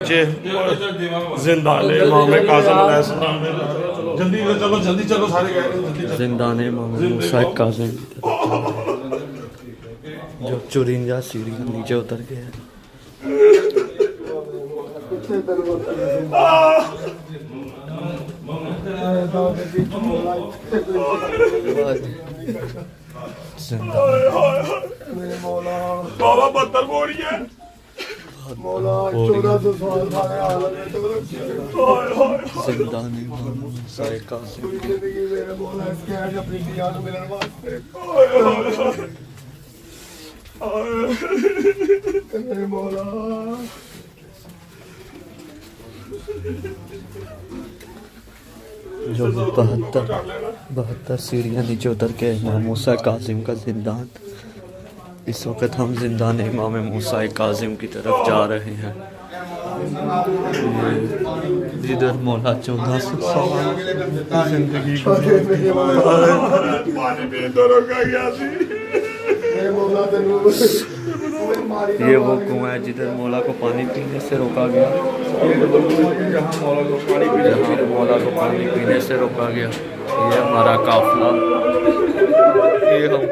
जिंदाने इमाम कासिम अलैहिस्सलाम ने जल्दी चलो जल्दी चलो सारे कह रहे हैं जल्दी जिंदाने इमाम मूसा कासिम जो चुरिंजा सीढ़ियाँ नीचे उतर गए हैं। बाबा बदतर बोल रही है मौला 1400 साल सारे आलम में तो जिंदाने इमाम मूसा कासिम जिंदगी मेरे मौला इसके आज अपनी दिया को मिलने वास्ते मेरे मौला जो 72 सीढ़ियाँ नीचे उतर के इमाम मूसा कासिम का जिंदान। इस वक्त हम जिंदान इमाम मूसा कासिम की तरफ जा रहे हैं। इधर मौला 1400 साल जिंदगी ये वो कुआं है जिधर मौला को पानी पीने से रोका गया। मौला को पानी पीने से रोका गया। ये हमारा काफिला, ये हम